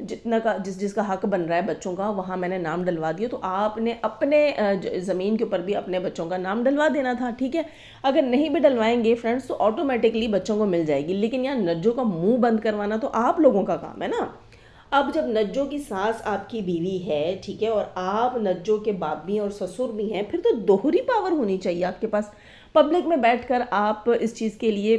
جتنا کا جس کا حق بن رہا ہے بچوں کا وہاں میں نے نام ڈلوا دیا، تو آپ نے اپنے زمین کے اوپر بھی اپنے بچوں کا نام ڈلوا دینا تھا، ٹھیک ہے۔ اگر نہیں بھی ڈلوائیں گے فرینڈس تو آٹومیٹکلی بچوں کو مل جائے گی، لیکن یہاں نجو کا منہ بند کروانا تو آپ لوگوں کا کام ہے نا۔ اب جب نجو کی ساس آپ کی بیوی ہے، ٹھیک ہے، اور آپ نجو کے باپ بھی ہیں اور سسر بھی ہیں، پھر تو دوہری پاور ہونی چاہیے آپ کے پاس۔ پبلک میں بیٹھ کر آپ اس چیز کے لیے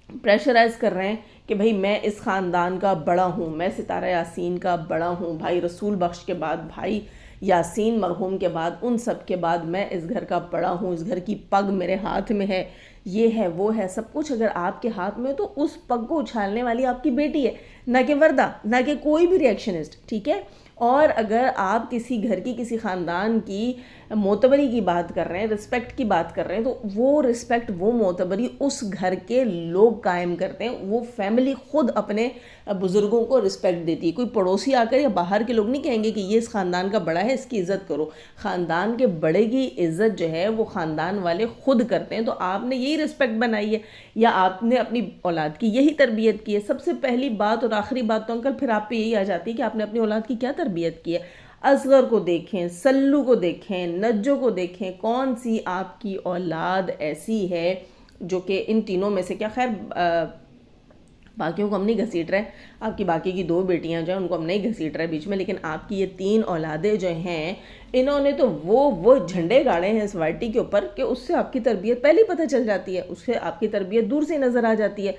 پریشرائز کر رہے ہیں کہ بھئی میں اس خاندان کا بڑا ہوں، میں ستارہ یاسین کا بڑا ہوں، بھائی رسول بخش کے بعد، بھائی یاسین مرحوم کے بعد، ان سب کے بعد میں اس گھر کا بڑا ہوں، اس گھر کی پگ میرے ہاتھ میں ہے، یہ ہے وہ ہے، سب کچھ اگر آپ کے ہاتھ میں تو اس پگ کو اچھالنے والی آپ کی بیٹی ہے، نہ کہ وردہ، نہ کہ کوئی بھی ریئیکشنسٹ، ٹھیک ہے۔ اور اگر آپ کسی گھر کی کسی خاندان کی معتبری کی بات کر رہے ہیں، رسپیکٹ کی بات کر رہے ہیں، تو وہ رسپیکٹ، وہ معتبری اس گھر کے لوگ قائم کرتے ہیں، وہ فیملی خود اپنے بزرگوں کو رسپیکٹ دیتی ہے۔ کوئی پڑوسی آ کر یا باہر کے لوگ نہیں کہیں گے کہ یہ اس خاندان کا بڑا ہے، اس کی عزت کرو۔ خاندان کے بڑے کی عزت جو ہے وہ خاندان والے خود کرتے ہیں، تو آپ نے یہی رسپیکٹ بنائی ہے یا آپ نے اپنی اولاد کی یہی تربیت کی ہے۔ سب سے پہلی بات اور آخری بات تو انکل پھر آپ پہ یہی آ جاتی ہے کہ آپ نے اپنی اولاد کی کیا تربیت کی ہے۔ اصغر کو دیکھیں، سلو کو دیکھیں، نجو کو دیکھیں، کون سی آپ کی اولاد ایسی ہے جو کہ ان تینوں میں سے، کیا خیر باقیوں کو ہم نہیں گھسیٹ رہے، آپ کی باقی کی 2 بیٹیاں جو ہیں ان کو ہم نہیں گھسیٹ رہے بیچ میں، لیکن آپ کی یہ 3 اولادیں جو ہیں انہوں نے تو وہ جھنڈے گاڑے ہیں اس وائٹی کے اوپر کہ اس سے آپ کی تربیت پہلے ہی پتہ چل جاتی ہے، اس سے آپ کی تربیت دور سے نظر آ جاتی ہے۔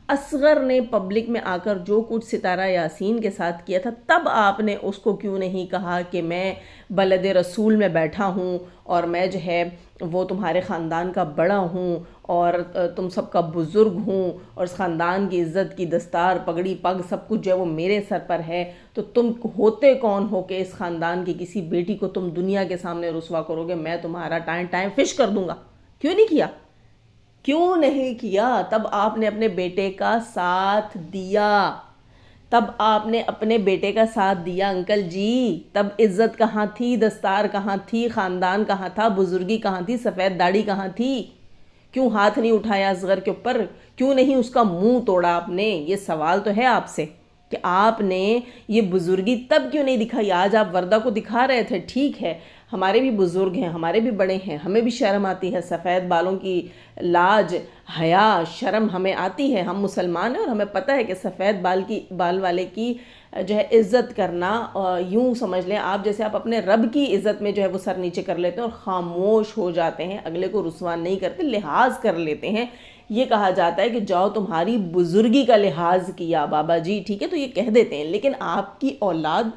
اصغر نے پبلک میں آ کر جو کچھ ستارہ یاسین کے ساتھ کیا تھا، تب آپ نے اس کو کیوں نہیں کہا کہ میں بلد رسول میں بیٹھا ہوں اور میں جو ہے وہ تمہارے خاندان کا بڑا ہوں اور تم سب کا بزرگ ہوں اور اس خاندان کی عزت کی دستار، پگڑی، پگ، سب کچھ جو ہے وہ میرے سر پر ہے، تو تم ہوتے کون ہو کہ اس خاندان کی کسی بیٹی کو تم دنیا کے سامنے رسوا کرو گے؟ میں تمہارا ٹائم فش کر دوں گا۔ کیوں نہیں کیا؟ کیوں نہیں کیا؟ تب آپ نے اپنے بیٹے کا ساتھ دیا، تب آپ نے اپنے بیٹے کا ساتھ دیا انکل جی۔ تب عزت کہاں تھی، دستار کہاں تھی، خاندان کہاں تھا، بزرگی کہاں تھی، سفید داڑھی کہاں تھی؟ کیوں ہاتھ نہیں اٹھایا اصغر کے اوپر؟ کیوں نہیں اس کا منہ توڑا آپ نے؟ یہ سوال تو ہے آپ سے کہ آپ نے یہ بزرگی تب کیوں نہیں دکھائی؟ آج آپ وردہ کو دکھا رہے تھے، ٹھیک ہے، ہمارے بھی بزرگ ہیں، ہمارے بھی بڑے ہیں، ہمیں بھی شرم آتی ہے، سفید بالوں کی لاج، حیا، شرم ہمیں آتی ہے، ہم مسلمان ہیں اور ہمیں پتہ ہے کہ سفید بال والے کی جو ہے عزت کرنا، یوں سمجھ لیں آپ جیسے آپ اپنے رب کی عزت میں جو ہے وہ سر نیچے کر لیتے ہیں اور خاموش ہو جاتے ہیں، اگلے کو رسوا نہیں کرتے، لحاظ کر لیتے ہیں۔ یہ کہا جاتا ہے کہ جاؤ تمہاری بزرگی کا لحاظ کیا بابا جی، ٹھیک ہے، تو یہ کہہ دیتے ہیں، لیکن آپ کی اولاد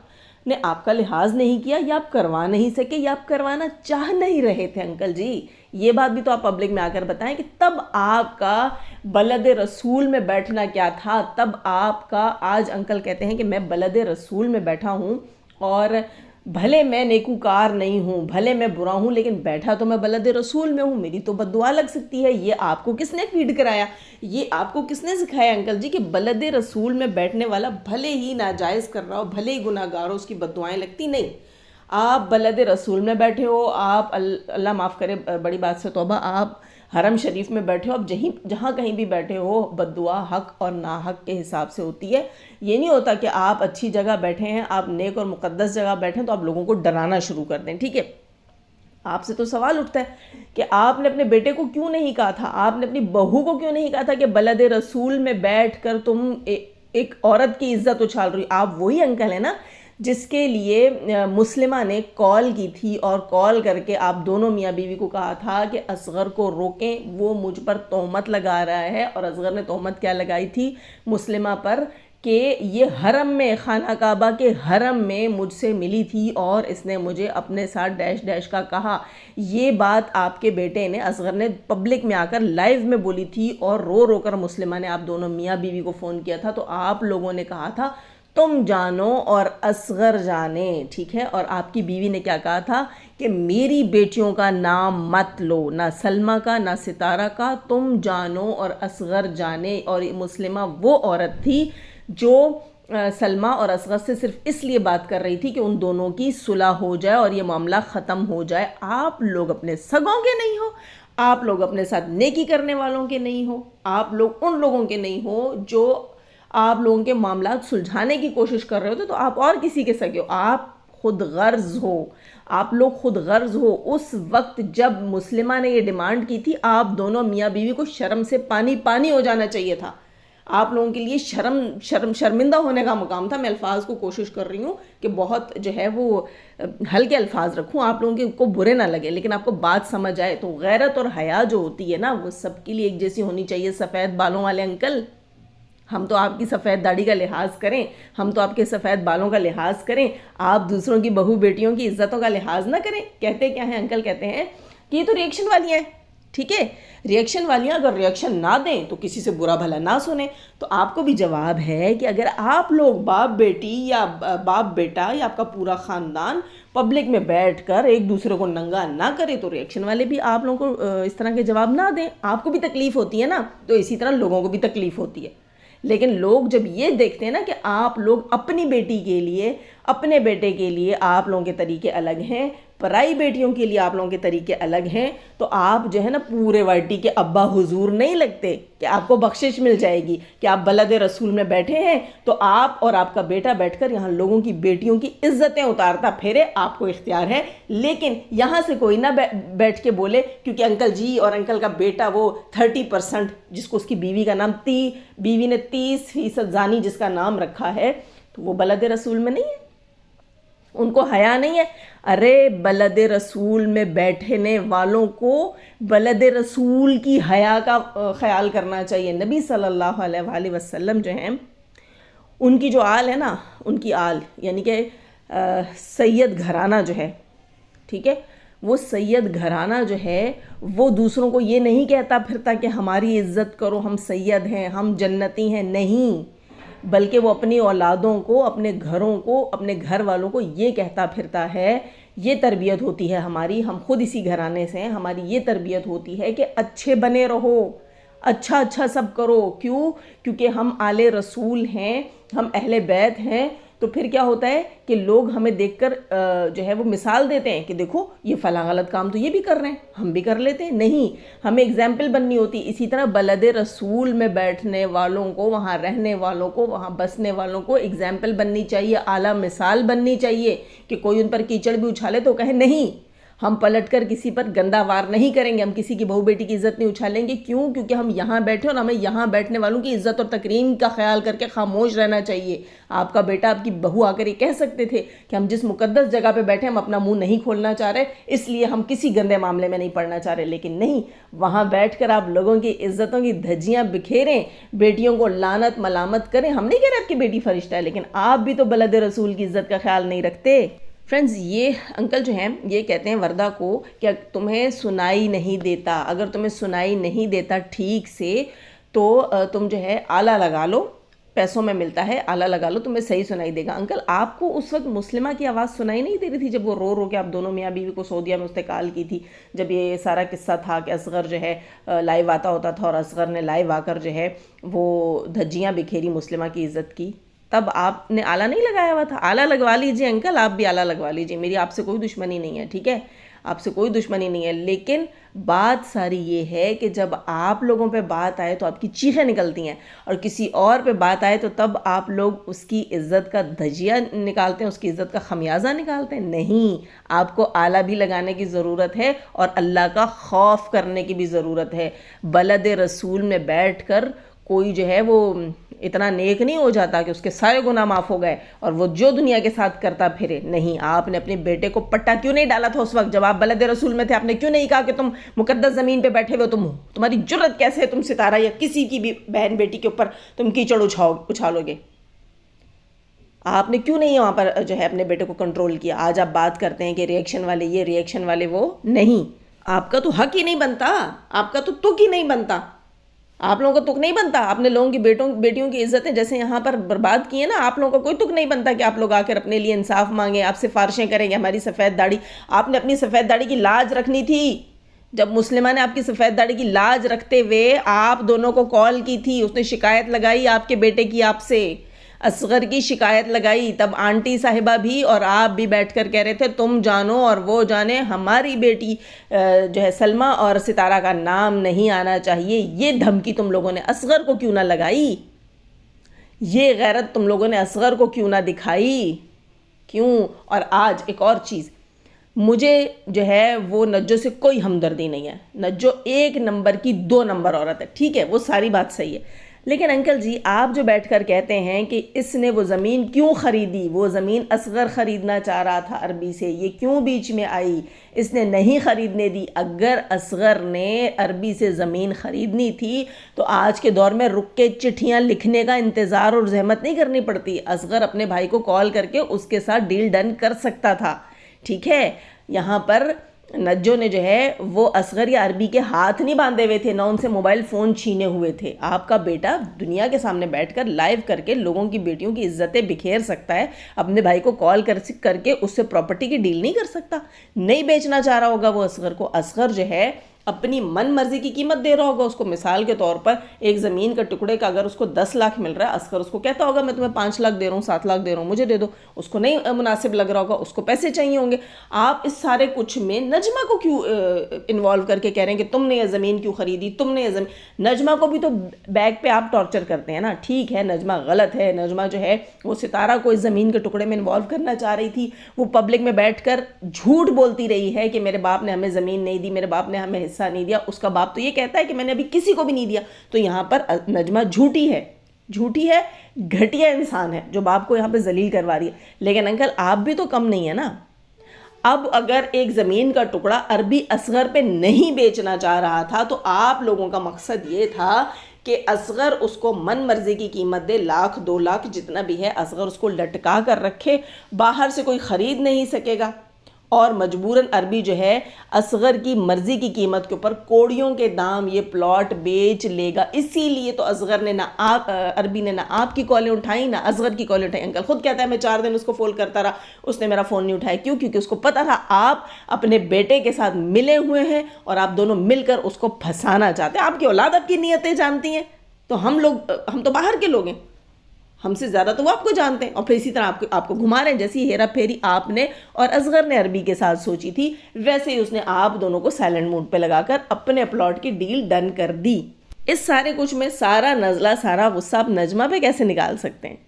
نے آپ کا لحاظ نہیں کیا، یا آپ کروا نہیں سکے، یا آپ کروانا چاہ نہیں رہے تھے انکل جی۔ یہ بات بھی تو آپ پبلک میں آ کر بتائیں کہ تب آپ کا بلد رسول میں بیٹھنا کیا تھا۔ تب آپ کا، آج انکل کہتے ہیں کہ میں بلد رسول میں بیٹھا ہوں اور بھلے میں نیکوکار نہیں ہوں، بھلے میں برا ہوں، لیکن بیٹھا تو میں بلد رسول میں ہوں، میری تو بد دعا لگ سکتی ہے۔ یہ آپ کو کس نے فیڈ کرایا؟ یہ آپ کو کس نے سکھایا انکل جی کہ بلد رسول میں بیٹھنے والا بھلے ہی ناجائز کر رہا ہو، بھلے ہی گناہ گار ہو، اس کی بد دعائیں لگتی نہیں؟ آپ بلد رسول میں بیٹھے ہو، آپ اللہ معاف کرے بڑی بات سے توبہ، آپ حرم شریف میں بیٹھے ہو، اب جہاں کہیں بھی بیٹھے ہو بد دعا حق اور ناحق کے حساب سے ہوتی ہے۔ یہ نہیں ہوتا کہ آپ اچھی جگہ بیٹھے ہیں، آپ نیک اور مقدس جگہ بیٹھے ہیں تو آپ لوگوں کو ڈرانا شروع کر دیں، ٹھیک ہے۔ آپ سے تو سوال اٹھتا ہے کہ آپ نے اپنے بیٹے کو کیوں نہیں کہا تھا، آپ نے اپنی بہو کو کیوں نہیں کہا تھا کہ بلد رسول میں بیٹھ کر تم ایک عورت کی عزت اچھال رہی؟ آپ وہی انکل ہیں نا جس کے لیے مسلمہ نے کال کی تھی اور کال کر کے آپ دونوں میاں بیوی کو کہا تھا کہ اصغر کو روکیں، وہ مجھ پر تہمت لگا رہا ہے، اور اصغر نے تہمت کیا لگائی تھی مسلمہ پر کہ یہ حرم میں، خانہ کعبہ کے حرم میں مجھ سے ملی تھی اور اس نے مجھے اپنے ساتھ ڈیش ڈیش کا کہا۔ یہ بات آپ کے بیٹے نے، اصغر نے پبلک میں آ کر لائیو میں بولی تھی اور رو رو کر مسلمہ نے آپ دونوں میاں بیوی کو فون کیا تھا، تو آپ لوگوں نے کہا تھا تم جانو اور اصغر جانے، ٹھیک ہے۔ اور آپ کی بیوی نے کیا کہا تھا کہ میری بیٹیوں کا نام مت لو، نہ سلمہ کا نہ ستارہ کا، تم جانو اور اصغر جانے۔ اور مسلمہ وہ عورت تھی جو سلمہ اور اصغر سے صرف اس لیے بات کر رہی تھی کہ ان دونوں کی صلح ہو جائے اور یہ معاملہ ختم ہو جائے۔ آپ لوگ اپنے سگوں کے نہیں ہو، آپ لوگ اپنے ساتھ نیکی کرنے والوں کے نہیں ہو، آپ لوگ ان لوگوں کے نہیں ہو جو آپ لوگوں کے معاملات سلجھانے کی کوشش کر رہے ہوتے تو آپ اور کسی کے سگے ہو، آپ خود غرض ہو، آپ لوگ خود غرض ہو۔ اس وقت جب مسلمہ نے یہ ڈیمانڈ کی تھی، آپ دونوں میاں بیوی کو شرم سے پانی پانی ہو جانا چاہیے تھا۔ آپ لوگوں کے لیے شرمندہ ہونے کا مقام تھا۔ میں الفاظ کو کوشش کر رہی ہوں کہ بہت جو ہے وہ ہلکے الفاظ رکھوں، آپ لوگوں کو برے نہ لگے، لیکن آپ کو بات سمجھ آئے۔ تو غیرت اور حیا جو ہوتی ہے نا، وہ سب کے لیے ایک جیسی ہونی چاہیے۔ سفید بالوں والے انکل، ہم تو آپ کی سفید داڑھی کا لحاظ کریں، ہم تو آپ کے سفید بالوں کا لحاظ کریں، آپ دوسروں کی بہو بیٹیوں کی عزتوں کا لحاظ نہ کریں۔ کہتے کیا ہیں انکل؟ کہتے ہیں کہ یہ تو ریئیکشن والی ہیں، ٹھیک ہے، ریئیکشن والیاں اگر ریئیکشن نہ دیں تو کسی سے برا بھلا نہ سنیں۔ تو آپ کو بھی جواب ہے کہ اگر آپ لوگ باپ بیٹی یا باپ بیٹا یا آپ کا پورا خاندان پبلک میں بیٹھ کر ایک دوسرے کو ننگا نہ کرے تو ریئیکشن والے بھی آپ لوگوں کو اس طرح کے جواب نہ دیں۔ آپ کو بھی تکلیف ہوتی ہے نا، تو اسی طرح لوگوں کو بھی تکلیف ہوتی ہے۔ لیکن لوگ جب یہ دیکھتے ہیں نا کہ آپ لوگ اپنی بیٹی کے لیے، اپنے بیٹے کے لیے آپ لوگوں کے طریقے الگ ہیں، پرائی بیٹیوں کے لیے آپ لوگوں کے طریقے الگ ہیں، تو آپ جو ہے نا پورے وائٹی کے ابا حضور نہیں لگتے کہ آپ کو بخشش مل جائے گی کہ آپ بلد رسول میں بیٹھے ہیں تو آپ اور آپ کا بیٹا بیٹھ کر یہاں لوگوں کی بیٹیوں کی عزتیں اتارتا پھرے، آپ کو اختیار ہے۔ لیکن یہاں سے کوئی نہ بیٹھ کے بولے کیونکہ انکل جی اور انکل کا بیٹا وہ 30% جس کو اس کی بیوی کا نام بیوی نے 30% زانی جس کا نام رکھا ہے، تو وہ بلد رسول میں نہیں ہے، ان کو حیا نہیں ہے۔ ارے بلد رسول میں بیٹھنے والوں کو بلد رسول کی حیا کا خیال کرنا چاہیے۔ نبی صلی اللہ علیہ وآلہ وسلم جو ہیں، ان کی جو آل ہے نا، ان کی آل یعنی کہ سید گھرانہ جو ہے، ٹھیک ہے، وہ سید گھرانہ جو ہے وہ دوسروں کو یہ نہیں کہتا پھرتا کہ ہماری عزت کرو، ہم سید ہیں، ہم جنتی ہیں، نہیں، بلکہ وہ اپنی اولادوں کو، اپنے گھروں کو، اپنے گھر والوں کو یہ کہتا پھرتا ہے۔ یہ تربیت ہوتی ہے ہماری، ہم خود اسی گھرانے سے ہیں، ہماری یہ تربیت ہوتی ہے کہ اچھے بنے رہو، اچھا سب کرو۔ کیوں؟ کیونکہ ہم آل رسول ہیں، ہم اہل بیت ہیں۔ تو پھر کیا ہوتا ہے کہ لوگ ہمیں دیکھ کر جو ہے وہ مثال دیتے ہیں کہ دیکھو یہ فلاں غلط کام تو یہ بھی کر رہے ہیں، ہم بھی کر لیتے ہیں۔ نہیں، ہمیں اگزامپل بننی ہوتی۔ اسی طرح بلد رسول میں بیٹھنے والوں کو، وہاں رہنے والوں کو، وہاں بسنے والوں کو اگزامپل بننی چاہیے، اعلیٰ مثال بننی چاہیے کہ کوئی ان پر کیچڑ بھی اچھالے تو کہیں نہیں، ہم پلٹ کر کسی پر گندا وار نہیں کریں گے، ہم کسی کی بہو بیٹی کی عزت نہیں اچھالیں گے۔ کیوں؟ کیونکہ ہم یہاں بیٹھے اور ہمیں یہاں بیٹھنے والوں کی عزت اور تکریم کا خیال کر کے خاموش رہنا چاہیے۔ آپ کا بیٹا، آپ کی بہو آ کر یہ کہہ سکتے تھے کہ ہم جس مقدس جگہ پہ بیٹھے ہم اپنا منہ نہیں کھولنا چاہ رہے، اس لیے ہم کسی گندے معاملے میں نہیں پڑنا چاہ رہے، لیکن نہیں، وہاں بیٹھ کر آپ لوگوں کی عزتوں کی دھجیاں بکھیریں، بیٹیوں کو لعنت ملامت کریں۔ ہم نہیں کہہ رہے آپ کی بیٹی فرشتہ ہے، لیکن آپ بھی تو بلد رسول کی عزت کا خیال نہیں رکھتے۔ فرینڈز، یہ انکل جو ہیں یہ کہتے ہیں وردہ کو کہ تمہیں سنائی نہیں دیتا، اگر تمہیں سنائی نہیں دیتا ٹھیک سے تو تم جو ہے آلہ لگا لو، پیسوں میں ملتا ہے، آلہ لگا لو، تمہیں صحیح سنائی دے گا۔ انکل، آپ کو اس وقت مسلمہ کی آواز سنائی نہیں دے رہی تھی جب وہ رو کے آپ دونوں میاں بیوی کو سعودیہ میں استقال کی تھی، جب یہ سارا قصہ تھا کہ اصغر جو ہے لائیو آتا ہوتا تھا اور اصغر نے لائیو آ کر جو ہے وہ دھجیاں بکھیری مسلمہ کی عزت کی، تب آپ نے آلہ نہیں لگایا ہوا تھا؟ آلہ لگوا لیجئے انکل، آپ بھی آلہ لگوا لیجئے، میری آپ سے کوئی دشمنی نہیں ہے، ٹھیک ہے، آپ سے کوئی دشمنی نہیں ہے۔ لیکن بات ساری یہ ہے کہ جب آپ لوگوں پہ بات آئے تو آپ کی چیخیں نکلتی ہیں، اور کسی اور پہ بات آئے تو تب آپ لوگ اس کی عزت کا دھجیہ نکالتے ہیں، اس کی عزت کا خمیازہ نکالتے ہیں۔ نہیں، آپ کو آلہ بھی لگانے کی ضرورت ہے اور اللہ کا خوف کرنے کی بھی ضرورت ہے۔ بلد رسول میں بیٹھ کر کوئی جو ہے وہ اتنا نیک نہیں ہو جاتا کہ اس کے سارے گناہ معاف ہو گئے اور وہ جو دنیا کے ساتھ کرتا پھرے۔ نہیں، آپ نے اپنے بیٹے کو پٹا کیوں نہیں ڈالا تھا اس وقت جب آپ بلد رسول میں تھے؟ آپ نے کیوں نہیں کہا کہ تم مقدس زمین پہ بیٹھے ہوئے تمہاری جرت کیسے ہے تم ستارہ یا کسی کی بھی بہن بیٹی کے اوپر تم کیچڑ اچھالو گے؟ آپ نے کیوں نہیں وہاں پر جو ہے اپنے بیٹے کو کنٹرول کیا؟ آج آپ بات کرتے ہیں کہ ریئیکشن والے یہ، ریئیکشن والے وہ۔ نہیں، آپ کا تو حق ہی نہیں بنتا، آپ کا تو تک ہی نہیں بنتا، آپ لوگوں کا تک نہیں بنتا۔ آپ نے لوگوں کی بیٹیوں کی عزتیں جیسے یہاں پر برباد کی ہیں نا، آپ لوگوں کا کوئی تک نہیں بنتا کہ آپ لوگ آ کر اپنے لیے انصاف مانگیں، آپ سفارشیں کریں کہ ہماری سفید داڑھی۔ آپ نے اپنی سفید داڑھی کی لاج رکھنی تھی۔ جب مسلمہ نے آپ کی سفید داڑھی کی لاج رکھتے ہوئے آپ دونوں کو کال کی تھی، اس نے شکایت لگائی آپ کے بیٹے کی، آپ سے اصغر کی شکایت لگائی، تب آنٹی صاحبہ بھی اور آپ بھی بیٹھ کر کہہ رہے تھے تم جانو اور وہ جانے، ہماری بیٹی جو ہے سلمہ اور ستارہ کا نام نہیں آنا چاہیے۔ یہ دھمکی تم لوگوں نے اصغر کو کیوں نہ لگائی؟ یہ غیرت تم لوگوں نے اصغر کو کیوں نہ دکھائی؟ کیوں؟ اور آج ایک اور چیز، مجھے جو ہے وہ نجو سے کوئی ہمدردی نہیں ہے. نجو 1 نمبر کی 2 نمبر عورت ہے، ٹھیک ہے، وہ ساری بات صحیح ہے، لیکن انکل جی آپ جو بیٹھ کر کہتے ہیں کہ اس نے وہ زمین کیوں خریدی، وہ زمین اصغر خریدنا چاہ رہا تھا عربی سے، یہ کیوں بیچ میں آئی، اس نے نہیں خریدنے دی. اگر اصغر نے عربی سے زمین خریدنی تھی تو آج کے دور میں رک کے چٹھیاں لکھنے کا انتظار اور زحمت نہیں کرنی پڑتی. اصغر اپنے بھائی کو کال کر کے اس کے ساتھ ڈیل ڈن کر سکتا تھا، ٹھیک ہے. یہاں پر نجو نے جو ہے وہ اصغر یا عربی کے ہاتھ نہیں باندھے ہوئے تھے، نہ ان سے موبائل فون چھینے ہوئے تھے. آپ کا بیٹا دنیا کے سامنے بیٹھ کر لائیو کر کے لوگوں کی بیٹیوں کی عزتیں بکھیر سکتا ہے، اپنے بھائی کو کال کر کے اس سے پراپرٹی کی ڈیل نہیں کر سکتا. نہیں بیچنا چاہ رہا ہوگا وہ اصغر کو. اصغر جو ہے اپنی من مرضی کی قیمت دے رہا ہوگا اس کو. مثال کے طور پر ایک زمین کا ٹکڑے کا اگر اس کو 10 لاکھ مل رہا ہے، اصغر اس کو کہتا ہوگا میں تمہیں 5 لاکھ دے رہا ہوں، 7 لاکھ دے رہا ہوں، مجھے دے دو. اس کو نہیں مناسب لگ رہا ہوگا، اس کو پیسے چاہیے ہوں گے. آپ اس سارے کچھ میں نجمہ کو کیوں انوالو کر کے کہہ رہے ہیں کہ تم نے یہ زمین کیوں خریدی، تم نے یہ زمین. نجمہ کو بھی تو بیک پہ آپ ٹارچر کرتے ہیں نا. ٹھیک ہے نجمہ غلط ہے، نجمہ جو ہے وہ ستارہ کو اس زمین کے ٹکڑے میں انوالو کرنا چاہ رہی تھی. وہ پبلک میں بیٹھ کر جھوٹ بولتی رہی ہے کہ میرے باپ نے ہمیں زمین نہیں دی، میرے باپ نے ہمیں حصہ نہیں دیا. اس کا باپ تو یہ کہتا ہے کہ میں نے ابھی کسی کو بھی نہیں دیا. تو یہاں پر نجمہ جھوٹی ہے، گھٹیا انسان ہے جو باپ کو یہاں پہ ذلیل کروا رہی ہے. لیکن انکل آپ بھی تو کم نہیں ہے نا. اب اگر ایک زمین کا ٹکڑا عربی اصغر پہ نہیں بیچنا چاہ رہا تھا تو آپ لوگوں کا مقصد یہ تھا کہ اصغر اس کو من مرضی کی قیمت دے، 1 لاکھ 2 لاکھ جتنا بھی ہے، اصغر اس کو لٹکا کر رکھے، باہر سے کوئی خرید نہیں سکے گا، اور مجبوراً عربی جو ہے اصغر کی مرضی کی قیمت کے اوپر کوڑیوں کے دام یہ پلاٹ بیچ لے گا. اسی لیے تو اصغر نے عربی نے نہ آپ کی کالیں اٹھائیں نہ اصغر کی کالیں اٹھائیں. انکل خود کہتا ہے میں 4 دن اس کو فون کرتا رہا، اس نے میرا فون نہیں اٹھایا. کیوں؟ کیونکہ اس کو پتا تھا آپ اپنے بیٹے کے ساتھ ملے ہوئے ہیں اور آپ دونوں مل کر اس کو پھنسانا چاہتے ہیں. آپ کی اولاد آپ کی نیتیں جانتی ہیں، تو ہم تو باہر کے لوگ ہیں، ہم سے زیادہ تو وہ آپ کو جانتے ہیں. اور پھر اسی طرح آپ کو گھما رہے ہیں. جیسی ہیرا پھیری آپ نے اور اصغر نے عربی کے ساتھ سوچی تھی، ویسے ہی اس نے آپ دونوں کو سائلنٹ موڈ پہ لگا کر اپنے پلاٹ کی ڈیل ڈن کر دی. اس سارے کچھ میں سارا نزلہ، سارا غصہ آپ نجمہ پہ کیسے نکال سکتے ہیں؟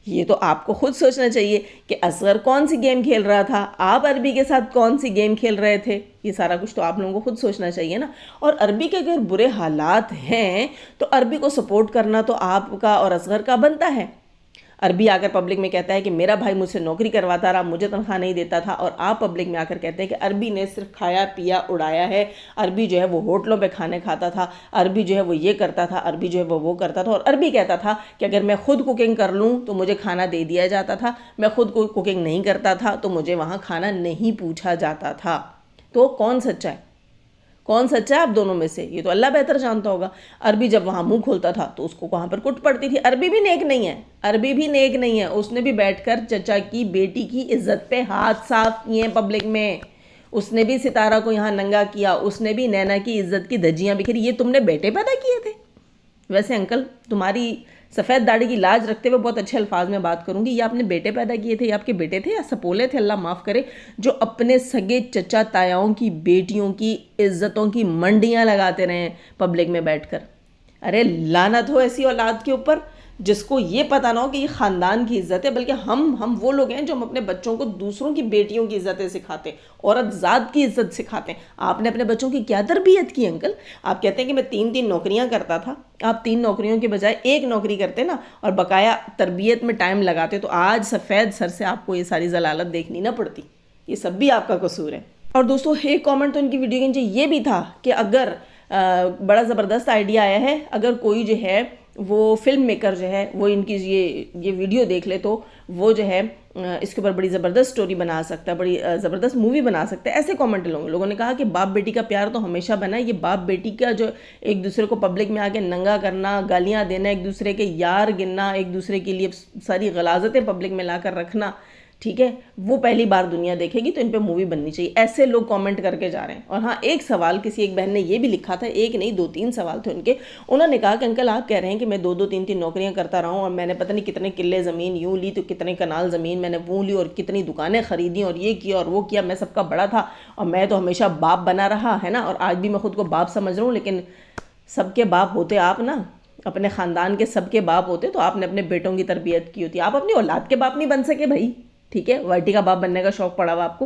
یہ تو آپ کو خود سوچنا چاہیے کہ اصغر کون سی گیم کھیل رہا تھا، آپ عربی کے ساتھ کون سی گیم کھیل رہے تھے. یہ سارا کچھ تو آپ لوگوں کو خود سوچنا چاہیے نا. اور عربی کے اگر برے حالات ہیں تو عربی کو سپورٹ کرنا تو آپ کا اور اصغر کا بنتا ہے. عربی آ کر پبلک میں کہتا ہے کہ میرا بھائی مجھ سے نوکری کرواتا رہا، مجھے تنخواہ نہیں دیتا تھا، اور آپ پبلک میں آ کر کہتے ہیں کہ عربی نے صرف کھایا پیا اڑایا ہے، عربی جو ہے وہ ہوٹلوں پہ کھانے کھاتا تھا، عربی جو ہے وہ یہ کرتا تھا، عربی جو ہے وہ کرتا تھا. اور عربی کہتا تھا کہ اگر میں خود کوکنگ کر لوں تو مجھے کھانا دے دیا جاتا تھا، میں خود کوکنگ نہیں کرتا تھا تو مجھے وہاں کھانا نہیں پوچھا جاتا تھا. تو کون سچا ہے؟ کون سچا ہے آپ دونوں میں سے؟ یہ تو اللہ بہتر جانتا ہوگا. عربی جب وہاں منہ کھولتا تھا تو اس کو وہاں پر کٹ پڑتی تھی. عربی بھی نیک نہیں ہے، اس نے بھی بیٹھ کر چچا کی بیٹی کی عزت پہ ہاتھ صاف کیے ہیں پبلک میں. اس نے بھی ستارہ کو یہاں ننگا کیا، اس نے بھی نینا کی عزت کی دھجیاں بکھری. یہ تم نے بیٹے پیدا کیے تھے. ویسے انکل تمہاری سفید داڑھی کی لاج رکھتے ہوئے بہت اچھے الفاظ میں بات کروں گی، یہ آپ نے بیٹے پیدا کیے تھے، یہ آپ کے بیٹے تھے یا سپولے تھے؟ اللہ معاف کرے، جو اپنے سگے چچا تایاؤں کی بیٹیوں کی عزتوں کی منڈیاں لگاتے رہے ہیں پبلک میں بیٹھ کر. ارے لعنت ہو ایسی اولاد کے اوپر جس کو یہ پتہ نہ ہو کہ یہ خاندان کی عزت ہے، بلکہ ہم وہ لوگ ہیں جو ہم اپنے بچوں کو دوسروں کی بیٹیوں کی عزتیں سکھاتے ہیں، عورت ذات کی عزت سکھاتے ہیں. آپ نے اپنے بچوں کی کیا تربیت کی انکل؟ آپ کہتے ہیں کہ میں 3 نوکریاں کرتا تھا. آپ 3 نوکریوں کے بجائے 1 نوکری کرتے نا اور بقایا تربیت میں ٹائم لگاتے تو آج سفید سر سے آپ کو یہ ساری ضلالت دیکھنی نہ پڑتی. یہ سب بھی آپ کا قصور ہے. اور دوستو ایک کامنٹ تو ان کی ویڈیو کے نیچے یہ بھی تھا کہ اگر بڑا زبردست آئیڈیا آیا ہے، اگر کوئی جو ہے وہ فلم میکر جو ہے وہ ان کی یہ ویڈیو دیکھ لے تو وہ جو ہے اس کے اوپر بڑی زبردست سٹوری بنا سکتا ہے، بڑی زبردست مووی بنا سکتا ہے. ایسے کامنٹ لوگوں نے کہا کہ باپ بیٹی کا پیار تو ہمیشہ بنا ہے، یہ باپ بیٹی کا جو ایک دوسرے کو پبلک میں آ کے ننگا کرنا، گالیاں دینا، ایک دوسرے کے یار گننا، ایک دوسرے کے لیے ساری غلاظتیں پبلک میں لا کر رکھنا، ٹھیک ہے، وہ پہلی بار دنیا دیکھے گی. تو ان پہ مووی بننی چاہیے. ایسے لوگ کامنٹ کر کے جا رہے ہیں. اور ہاں ایک سوال کسی ایک بہن نے یہ بھی لکھا تھا، ایک نہیں 2-3 سوال تھے ان کے. انہوں نے کہا کہ انکل آپ کہہ رہے ہیں کہ میں 2-3 نوکریاں کرتا رہا ہوں اور میں نے پتہ نہیں کتنے کلے زمین یوں لی تو کتنے کنال زمین میں نے وہ لی اور کتنی دکانیں خریدیں اور یہ کیا اور وہ کیا، میں سب کا بڑا تھا اور میں تو ہمیشہ باپ بنا رہا ہے نا، اور آج بھی میں خود کو باپ سمجھ رہا ہوں، لیکن سب کے باپ ہوتے آپ نا. اپنے خاندان کے سب کے باپ ہوتے تو آپ نے اپنے بیٹوں کی تربیت کی ہوتی. آپ اپنی اولاد کے باپ نہیں بن سکے بھائی, ٹھیک ہے, وائٹی کا باپ بننے کا شوق پڑا ہوا آپ کو.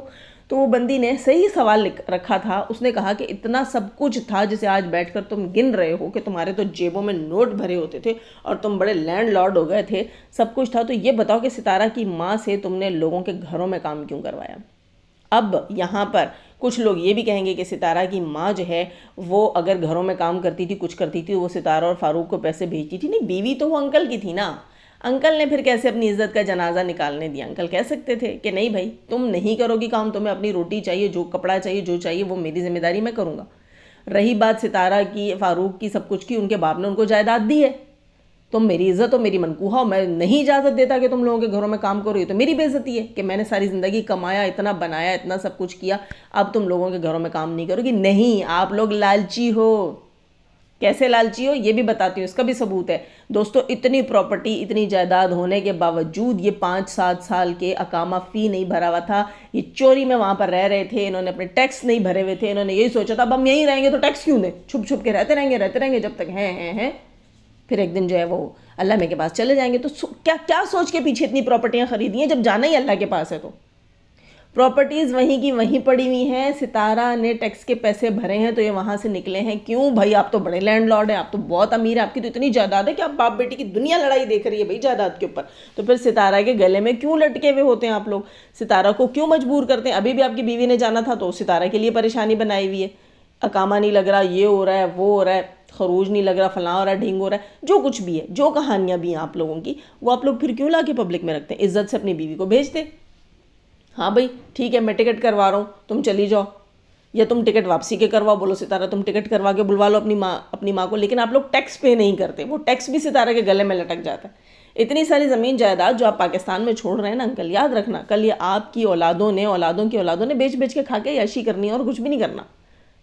تو وہ بندی نے صحیح سوال رکھا تھا, اس نے کہا کہ اتنا سب کچھ تھا جسے آج بیٹھ کر تم گن رہے ہو کہ تمہارے تو جیبوں میں نوٹ بھرے ہوتے تھے اور تم بڑے لینڈ لارڈ ہو گئے تھے, سب کچھ تھا, تو یہ بتاؤ کہ ستارہ کی ماں سے تم نے لوگوں کے گھروں میں کام کیوں کروایا؟ اب یہاں پر کچھ لوگ یہ بھی کہیں گے کہ ستارہ کی ماں جو ہے وہ اگر گھروں میں کام کرتی تھی, کچھ کرتی تھی, وہ ستارہ اور فاروق کو پیسے بھیجتی تھی. نہیں, بیوی تو وہ انکل کی تھی نا. انکل نے پھر کیسے اپنی عزت کا جنازہ نکالنے دیا؟ انکل کہہ سکتے تھے کہ نہیں بھائی تم نہیں کرو گی کام, تمہیں اپنی روٹی چاہیے, جو کپڑا چاہیے, جو چاہیے وہ میری ذمہ داری, میں کروں گا. رہی بات ستارہ کی, فاروق کی, سب کچھ کی, ان کے باپ نے ان کو جائیداد دی ہے, تم میری عزت ہو, میری منقوہ ہو, میں نہیں اجازت دیتا کہ تم لوگوں کے گھروں میں کام کرو. یہ تو میری بے عزتی ہے کہ میں نے ساری زندگی کمایا, اتنا بنایا, اتنا سب کچھ کیا, اب تم لوگوں کے گھروں میں کام نہیں کرو گی. نہیں, آپ لوگ لالچی ہو. کیسے لالچی ہو یہ بھی بتاتی ہوں, اس کا بھی ثبوت ہے. دوستو, اتنی پراپرٹی, اتنی جائیداد ہونے کے باوجود یہ 5-7 سال کے اقامہ فی نہیں بھرا ہوا تھا. یہ چوری میں وہاں پر رہ رہے تھے, انہوں نے اپنے ٹیکس نہیں بھرے ہوئے تھے. انہوں نے یہی سوچا تھا اب ہم یہیں رہیں گے تو ٹیکس کیوں دیں, چھپ چھپ کے رہتے رہیں گے جب تک ہیں. پھر ایک دن جو ہے وہ اللہ کے پاس چلے جائیں گے. تو کیا سوچ کے پیچھے اتنی پراپرٹیاں خریدی ہیں جب جانا ہی اللہ کے پاس ہے؟ تو پراپرٹیز وہیں کی وہیں پڑی ہوئی ہیں. ستارہ نے ٹیکس کے پیسے بھرے ہیں تو یہ وہاں سے نکلے ہیں. کیوں بھائی؟ آپ تو بڑے لینڈ لارڈ ہیں, آپ تو بہت امیر ہیں, آپ کی تو اتنی جائیداد ہے کہ آپ باپ بیٹی کی دنیا لڑائی دیکھ رہی ہے بھائی جائیداد کے اوپر. تو پھر ستارہ کے گلے میں کیوں لٹکے ہوئے ہوتے ہیں آپ لوگ؟ ستارہ کو کیوں مجبور کرتے ہیں؟ ابھی بھی آپ کی بیوی نے جانا تھا تو ستارہ کے لیے پریشانی بنائی ہوئی ہے. اقامہ نہیں لگ رہا, یہ ہو رہا ہے, وہ ہو رہا ہے, خروج نہیں لگ رہا, فلاں ہو رہا ہے, ڈھینگ ہو رہا ہے, جو کچھ بھی ہے, جو کہانیاں بھی ہیں آپ لوگوں کی, وہ آپ لوگ پھر کیوں لا کے پبلک میں رکھتے ہیں؟ عزت سے اپنی بیوی کو بھیج دیں. ہاں بھائی ٹھیک ہے, میں ٹکٹ کروا رہا ہوں, تم چلی جاؤ, یا تم ٹکٹ واپسی کے کرواؤ. بولو ستارہ تم ٹکٹ کروا کے بلوا لو اپنی ماں کو. لیکن آپ لوگ ٹیکس پے نہیں کرتے, وہ ٹیکس بھی ستارہ کے گلے میں لٹک جاتا ہے. اتنی ساری زمین جائیداد جو آپ پاکستان میں چھوڑ رہے ہیں نا انکل, یاد رکھنا کل یہ آپ کی اولادوں نے, اولادوں کی اولادوں نے بیچ کے کھا کے عیاشی کرنی ہے اور کچھ بھی نہیں کرنا.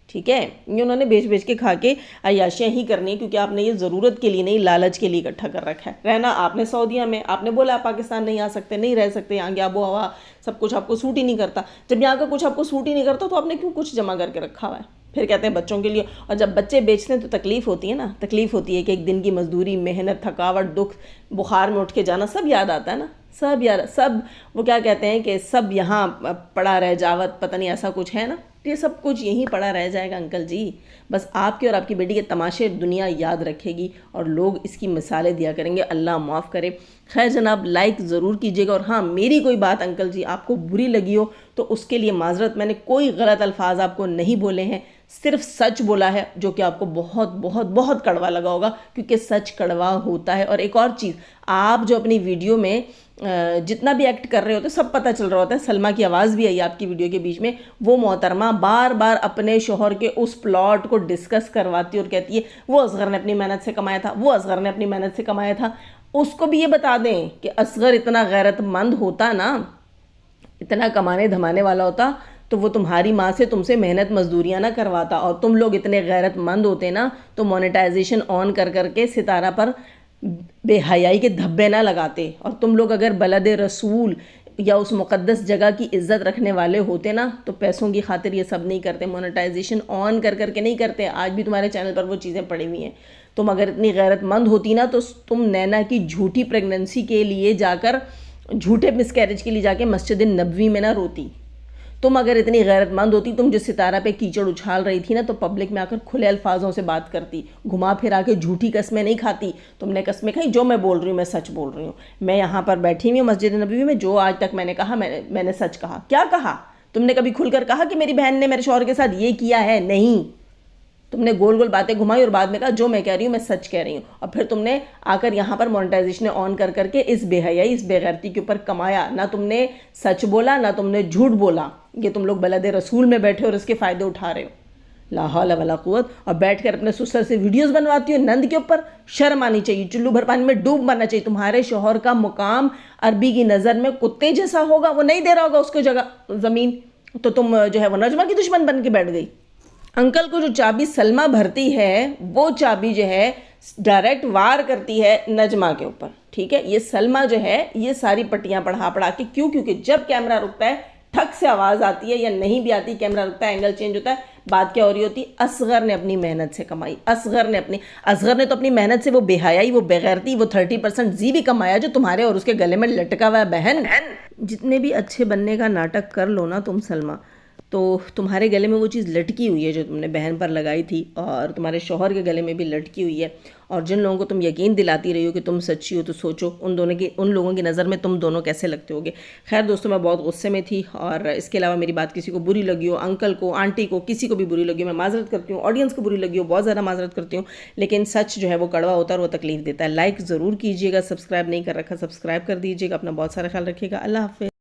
ٹھیک ہے, یہ انہوں نے بیچ کے کھا کے عیاشیاں ہی کرنی ہے, کیونکہ آپ نے یہ ضرورت کے لیے نہیں, لالچ کے لیے اکٹھا کر رکھا ہے. رہنا آپ نے سعودیہ میں, آپ نے بولا آپ پاکستان نہیں آ سکتے, نہیں رہ سکتے, یہاں کی آب و ہوا سب کچھ آپ کو سوٹ ہی نہیں کرتا. جب یہاں کا کچھ آپ کو سوٹ ہی نہیں کرتا تو آپ نے کیوں کچھ جمع کر کے رکھا ہوا ہے؟ پھر کہتے ہیں بچوں کے لیے. اور جب بچے بیچتے ہیں تو تکلیف ہوتی ہے نا, تکلیف ہوتی ہے کہ ایک دن کی مزدوری, محنت, تھکاوٹ, دکھ, بخار میں اٹھ کے جانا, سب یاد آتا ہے نا, سب یار, سب وہ کیا کہتے ہیں کہ سب یہاں پڑا رہ جاوت, پتہ نہیں ایسا کچھ ہے نا, یہ سب کچھ یہیں پڑا رہ جائے گا انکل جی. بس آپ کے اور آپ کی بیٹی کے تماشے دنیا یاد رکھے گی اور لوگ اس کی مثالیں دیا کریں گے. اللہ معاف کرے. خیر جناب, لائک ضرور کیجیے گا. اور ہاں, میری کوئی بات انکل جی آپ کو بری لگی ہو تو اس کے لیے معذرت. میں نے کوئی غلط الفاظ آپ کو نہیں بولے ہیں, صرف سچ بولا ہے جو کہ آپ کو بہت بہت بہت کڑوا لگا ہوگا, کیونکہ سچ کڑوا ہوتا ہے. اور ایک اور چیز, آپ جو اپنی ویڈیو میں جتنا بھی ایکٹ کر رہے ہوتے سب پتہ چل رہا ہوتا ہے. سلمہ کی آواز بھی آئی آپ کی ویڈیو کے بیچ میں, وہ محترمہ بار بار اپنے شوہر کے اس پلاٹ کو ڈسکس کرواتی اور کہتی ہے وہ اصغر نے اپنی محنت سے کمایا تھا, وہ اصغر نے اپنی محنت سے کمایا تھا. اس کو بھی یہ بتا دیں کہ اصغر اتنا غیرت مند ہوتا نا, اتنا کمانے دھمانے والا ہوتا تو وہ تمہاری ماں سے تم سے محنت مزدوریاں نہ کرواتا. اور تم لوگ اتنے غیرت مند ہوتے نا تو مونیٹائزیشن آن کر کے ستارہ پر بے حیائی کے دھبے نہ لگاتے. اور تم لوگ اگر بلد رسول یا اس مقدس جگہ کی عزت رکھنے والے ہوتے نا تو پیسوں کی خاطر یہ سب نہیں کرتے, مونیٹائزیشن آن کر کے نہیں کرتے. آج بھی تمہارے چینل پر وہ چیزیں پڑی ہوئی ہیں. تم اگر اتنی غیرت مند ہوتی نا تو تم نینا کی جھوٹی پریگننسی کے لیے جا کر, جھوٹے مس کیریج کے لیے جا کے مسجد نبوی میں نہ روتی. تم اگر اتنی غیرت مند ہوتی, تم جو ستارہ پہ کیچڑ اچھال رہی تھی نا تو پبلک میں آ کر کھلے الفاظوں سے بات کرتی, گھما پھرا کے جھوٹی قسمیں نہیں کھاتی. تم نے قسمیں کھائی, جو میں بول رہی ہوں میں سچ بول رہی ہوں. میں یہاں پر بیٹھی ہوئی ہوں مسجد نبوی میں, جو آج تک میں نے کہا میں نے سچ کہا. کیا کہا تم نے؟ کبھی کھل کر کہا کہ میری بہن نے میرے شوہر کے ساتھ یہ کیا ہے؟ نہیں. تم نے گول باتیں گھمائی اور بعد میں کہا جو میں کہہ رہی ہوں میں سچ کہہ رہی ہوں. اور پھر تم نے آ کر یہاں پر مونیٹائزیشن آن کر کے اس بے حیائی, اس بے غیرتی کے اوپر کمایا. نہ تم نے سچ بولا, نہ تم نے جھوٹ بولا. یہ تم لوگ بلد رسول میں بیٹھے اور اس کے فائدے اٹھا رہے ہو. لا حول ولا قوت. اور بیٹھ کر اپنے سسر سے ویڈیوز بنواتی ہو نند کے اوپر. شرم آنی چاہیے, چلو بھر پانی میں ڈوب مرنا چاہیے. تمہارے شوہر کا مقام عربی کی نظر میں کتے جیسا ہوگا, وہ نہیں دے رہا ہوگا اس کو جگہ زمین, تو تم جو ہے وہ نجمہ کی دشمن بن کے بیٹھ گئی. انکل کو جو چابی سلمہ بھرتی ہے وہ چابی جو ہے ڈائریکٹ وار کرتی ہے نجمہ کے اوپر. ٹھیک ہے, یہ سلمہ جو ہے یہ ساری پٹیاں پڑھا کے, کیونکہ جب کیمرہ رکتا ہے ٹھک سے آواز آتی ہے یا نہیں بھی آتی, کیمرہ رکتا ہے, اینگل چینج ہوتا ہے, بات کیا ہو رہی ہوتی, اصغر نے اپنی محنت سے کمائی. اصغر نے تو اپنی محنت سے وہ بے حیائی, وہ بےغیرتی, وہ 30% زی بھی کمایا جو تمہارے اور اس کے گلے میں لٹکا ہوا ہے. بہن جتنے بھی اچھے بننے کا ناٹک کر لو نا تم سلمہ, تو تمہارے گلے میں وہ چیز لٹکی ہوئی ہے جو تم نے بہن پر لگائی تھی, اور تمہارے شوہر کے گلے میں بھی لٹکی ہوئی ہے. اور جن لوگوں کو تم یقین دلاتی رہی ہو کہ تم سچی ہو, تو سوچو ان لوگوں کی نظر میں تم دونوں کیسے لگتے ہوگے. خیر دوستوں, میں بہت غصے میں تھی, اور اس کے علاوہ میری بات کسی کو بری لگی ہو, انکل کو, آنٹی کو, کسی کو بھی بری لگی ہو, میں معذرت کرتی ہوں. آڈینس کو بری لگی ہو, بہت زیادہ معذرت کرتی ہوں, لیکن سچ جو ہے وہ کڑوا ہوتا ہے اور وہ تکلیف دیتا ہے. لائک ضرور کیجیے گا, سبسکرائب نہیں کر رکھا سبسکرائب کر دیجیے گا. اپنا بہت سارا خیال رکھیے گا. اللہ حافظ.